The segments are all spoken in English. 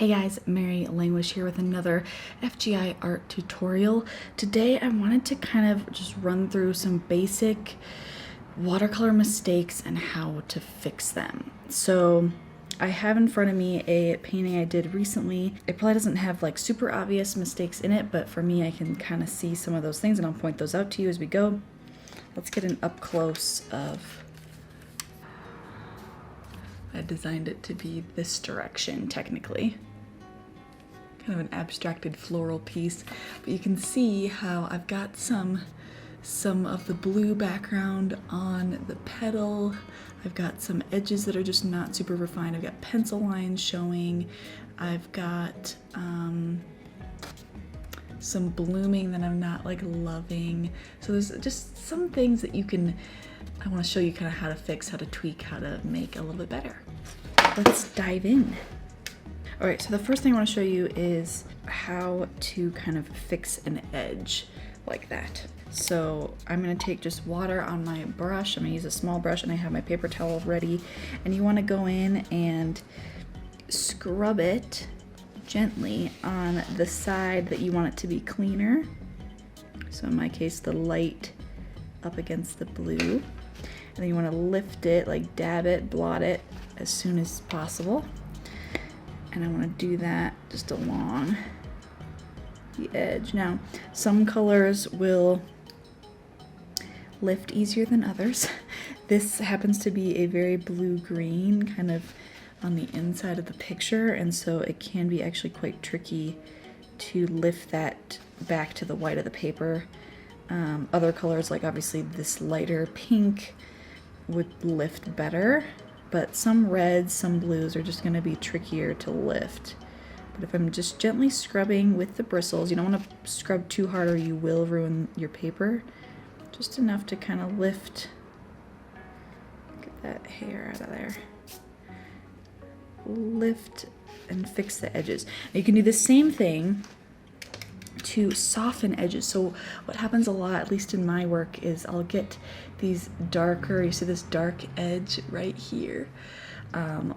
Hey guys, Mary Languish here with another FGI art tutorial. Today I wanted to kind of just run through some basic watercolor mistakes and how to fix them. So I have in front of me a painting I did recently. It probably doesn't have like super obvious mistakes in it, but for me I can kind of see some of those things and I'll point those out to you as we go. Let's get an up close of... I designed it to be this direction, technically. Kind of an abstracted floral piece, but you can see how I've got some of the blue background on the petal. I've got some edges that are just not super refined. I've got pencil lines showing. I've got some blooming that I'm not like loving. So there's just some things that you can, I want to show you kind of how to fix, how to tweak, how to make a little bit better. Let's dive in. All right, so the first thing I want to show you is how to kind of fix an edge like that. So I'm going to take just water on my brush. I'm going to use a small brush and I have my paper towel ready. And you want to go in and scrub it gently on the side that you want it to be cleaner. So in my case, the light up against the blue. And then you want to lift it, like dab it, blot it as soon as possible. And I want to do that just along the edge. Now, some colors will lift easier than others. This happens to be a very blue-green kind of on the inside of the picture, and so it can be actually quite tricky to lift that back to the white of the paper. Other colors, like obviously this lighter pink, would lift better, but some reds, some blues are just going to be trickier to lift. But if I'm just gently scrubbing with the bristles, you don't want to scrub too hard or you will ruin your paper. Just enough to kind of lift, get that hair out of there. Lift and fix the edges. Now you can do the same thing to soften edges. So what happens a lot, at least in my work, is I'll get these darker, you see this dark edge right here,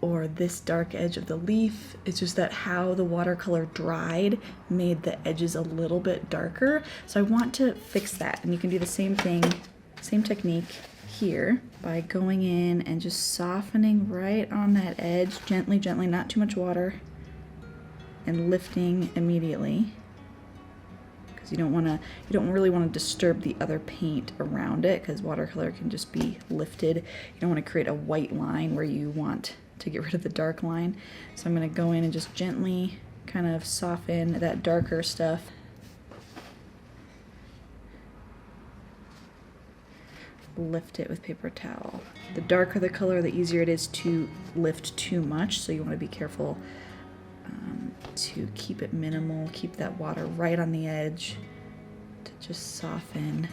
or this dark edge of the leaf. It's just that how the watercolor dried made the edges a little bit darker. So I want to fix that, and you can do the same thing, same technique here by going in and just softening right on that edge, gently, gently, not too much water, and lifting immediately. You don't really want to disturb the other paint around it, because watercolor can just be lifted. You don't want to create a white line where you want to get rid of the dark line. So I'm going to go in and just gently kind of soften that darker stuff. Lift it with paper towel. The darker the color, the easier it is to lift too much, so you want to be careful to keep it minimal, keep that water right on the edge to just soften.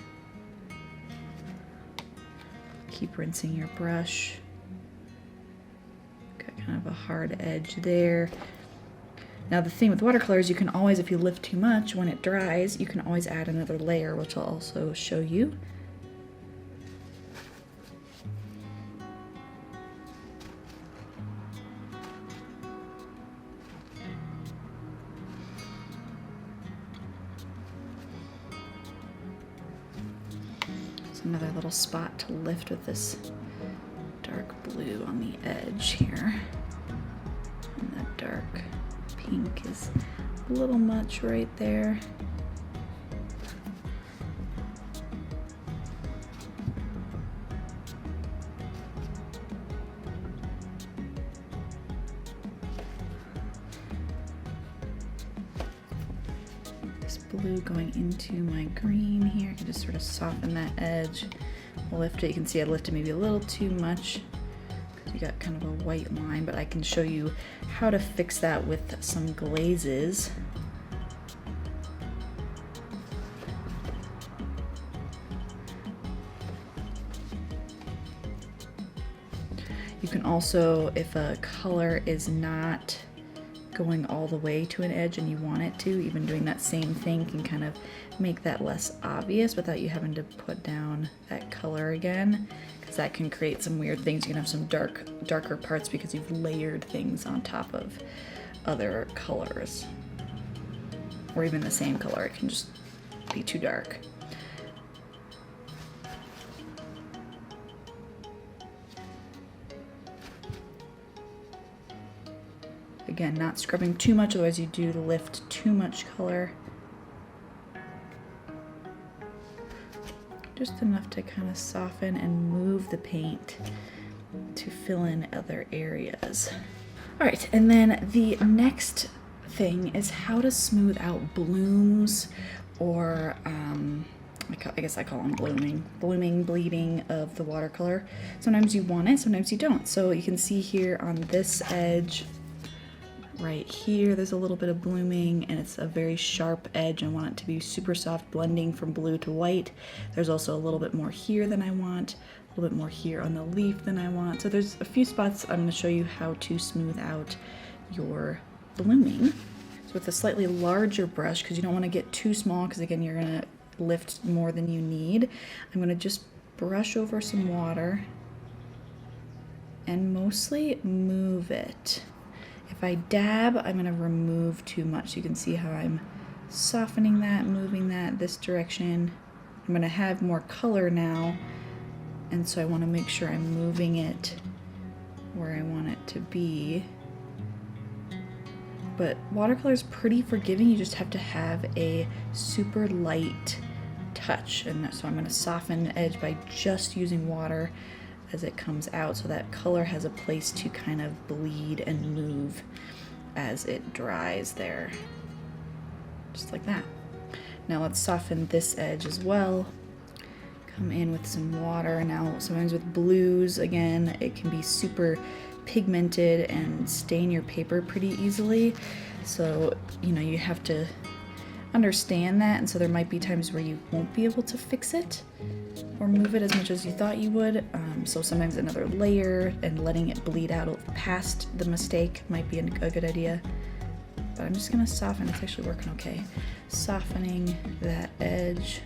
Keep rinsing your brush. Got kind of a hard edge there. Now the thing with watercolors, you can always, if you lift too much, when it dries, you can always add another layer, which I'll also show you. Another little spot to lift with this dark blue on the edge here. And that dark pink is a little much right there. Blue going into my green here. I can just sort of soften that edge, lift it. You can see I lifted maybe a little too much because you got kind of a white line, but I can show you how to fix that with some glazes. You can also, if a color is not going all the way to an edge and you want it to, even doing that same thing can kind of make that less obvious without you having to put down that color again, because that can create some weird things. You can have some darker parts because you've layered things on top of other colors, or even the same color. It can just be too dark. Again, not scrubbing too much, otherwise you do lift too much color. Just enough to kind of soften and move the paint to fill in other areas. All right, and then the next thing is how to smooth out blooms, or I guess I call them blooming, bleeding of the watercolor. Sometimes you want it, sometimes you don't. So you can see here on this edge, right here, there's a little bit of blooming, and it's a very sharp edge. I want it to be super soft, blending from blue to white. There's also a little bit more here than I want, a little bit more here on the leaf than I want. So there's a few spots I'm going to show you how to smooth out your blooming. So with a slightly larger brush, because you don't want to get too small, because again, you're going to lift more than you need, I'm going to just brush over some water and mostly move it. If I dab, I'm going to remove too much. You can see how I'm softening that, moving that this direction. I'm going to have more color now, and so I want to make sure I'm moving it where I want it to be. But watercolor is pretty forgiving. You just have to have a super light touch. And so I'm going to soften the edge by just using water as it comes out, so that color has a place to kind of bleed and move as it dries there. Just like that. Now let's soften this edge as well. Come in with some water. Now sometimes with blues, again, it can be super pigmented and stain your paper pretty easily. So, you know, you have to understand that, and so there might be times where you won't be able to fix it or move it as much as you thought you would. So sometimes another layer and letting it bleed out past the mistake might be a good idea. But I'm just gonna soften. It's actually working okay. Softening that edge.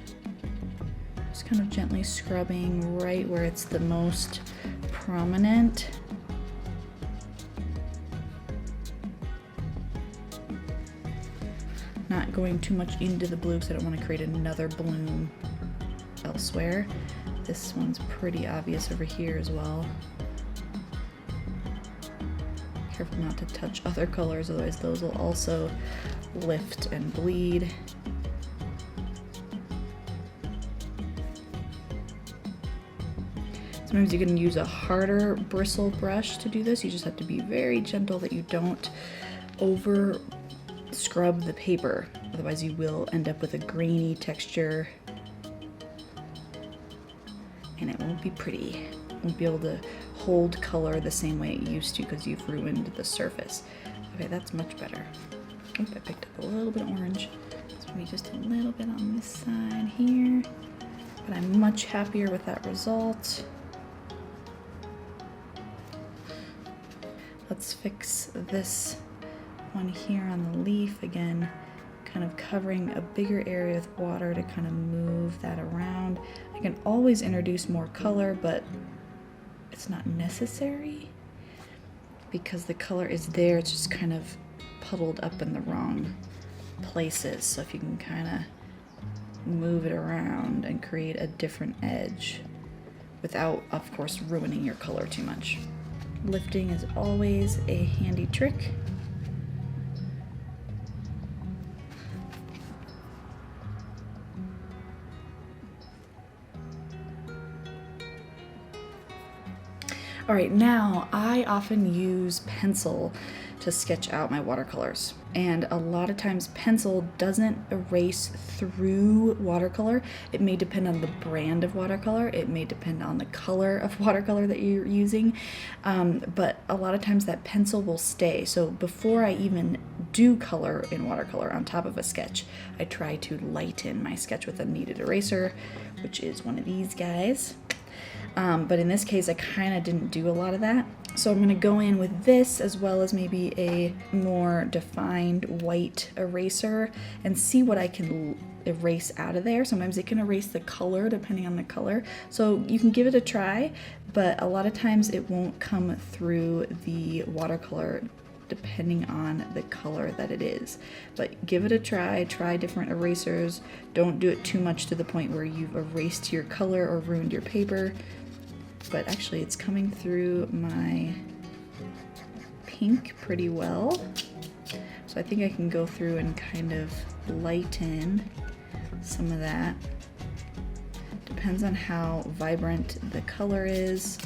Just kind of gently scrubbing right where it's the most prominent. Not going too much into the blue because I don't want to create another bloom elsewhere. This one's pretty obvious over here as well. Careful not to touch other colors, otherwise those will also lift and bleed. Sometimes you can use a harder bristle brush to do this. You just have to be very gentle that you don't over scrub the paper, otherwise you will end up with a grainy texture and it won't be pretty. You won't be able to hold color the same way it used to because you've ruined the surface. Okay, that's much better. Oh, I picked up a little bit of orange. So maybe just a little bit on this side here, but I'm much happier with that result. Let's fix this one here on the leaf again, kind of covering a bigger area with water to kind of move that around. I can always introduce more color, but it's not necessary because the color is there. It's just kind of puddled up in the wrong places. So if you can kind of move it around and create a different edge without, of course, ruining your color too much. Lifting is always a handy trick. All right, now I often use pencil to sketch out my watercolors. And a lot of times pencil doesn't erase through watercolor. It may depend on the brand of watercolor. It may depend on the color of watercolor that you're using. But a lot of times that pencil will stay. So before I even do color in watercolor on top of a sketch, I try to lighten my sketch with a kneaded eraser, which is one of these guys. But in this case, I kind of didn't do a lot of that. So I'm going to go in with this as well as maybe a more defined white eraser and see what I can erase out of there. Sometimes it can erase the color depending on the color. So you can give it a try, but a lot of times it won't come through the watercolor depending on the color that it is. But give it a try different erasers. Don't do it too much to the point where you've erased your color or ruined your paper. But actually it's coming through my pink pretty well. So I think I can go through and kind of lighten some of that. Depends on how vibrant the color is,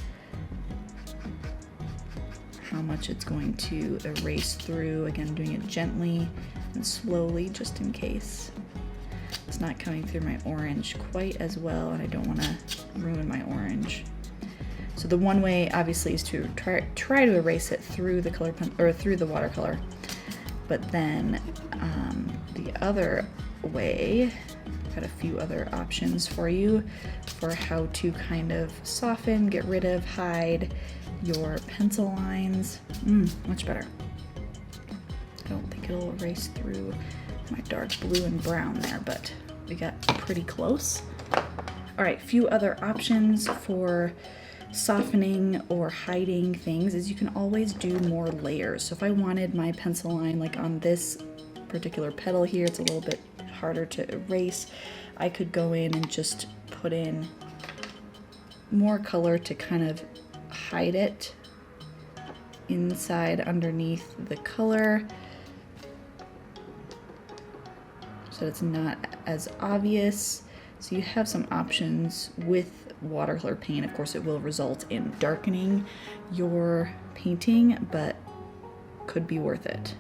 how much it's going to erase through. Again, doing it gently and slowly just in case. It's not coming through my orange quite as well, and I don't want to ruin my orange. So the one way obviously is to try to erase it through the color pen or through the watercolor. But then the other way, I've got a few other options for you for how to kind of soften, get rid of, hide your pencil lines. Much better. I don't think it'll erase through my dark blue and brown there, but we got pretty close. All right, few other options for softening or hiding things is you can always do more layers. So if I wanted my pencil line like on this particular petal here, it's a little bit harder to erase, I could go in and just put in more color to kind of hide it inside underneath the color so it's not as obvious. So you have some options with watercolor paint. Of course, it will result in darkening your painting, but could be worth it.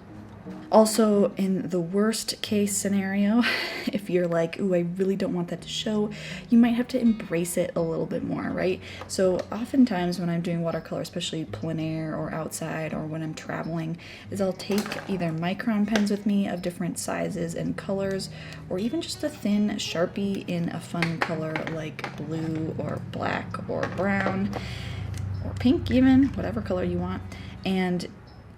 Also, in the worst case scenario, if you're like, ooh, I really don't want that to show, you might have to embrace it a little bit more, right? So oftentimes when I'm doing watercolor, especially plein air or outside or when I'm traveling, is I'll take either micron pens with me of different sizes and colors, or even just a thin Sharpie in a fun color like blue or black or brown or pink even, whatever color you want, and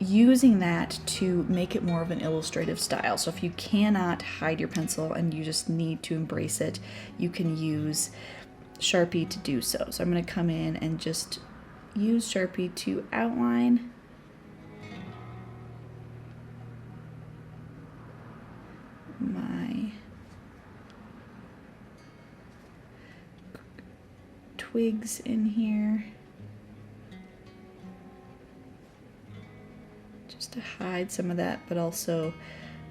using that to make it more of an illustrative style. So if you cannot hide your pencil and you just need to embrace it, you can use Sharpie to do so. So I'm going to come in and just use Sharpie to outline my twigs in here, just to hide some of that, but also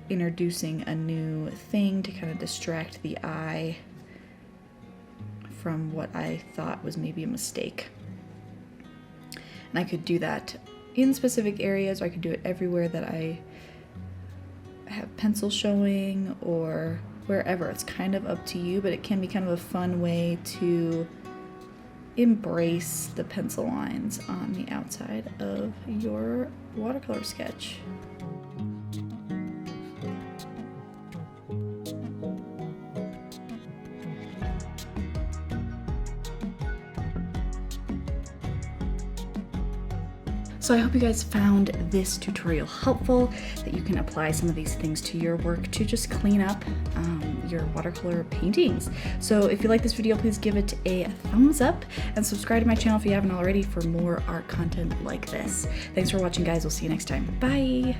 introducing a new thing to kind of distract the eye from what I thought was maybe a mistake. And I could do that in specific areas, or I could do it everywhere that I have pencil showing or wherever. It's kind of up to you, but it can be kind of a fun way to embrace the pencil lines on the outside of your watercolor sketch. So I hope you guys found this tutorial helpful, that you can apply some of these things to your work to just clean up your watercolor paintings. So if you like this video, please give it a thumbs up and subscribe to my channel if you haven't already for more art content like this. Thanks for watching, guys. We'll see you next time. Bye.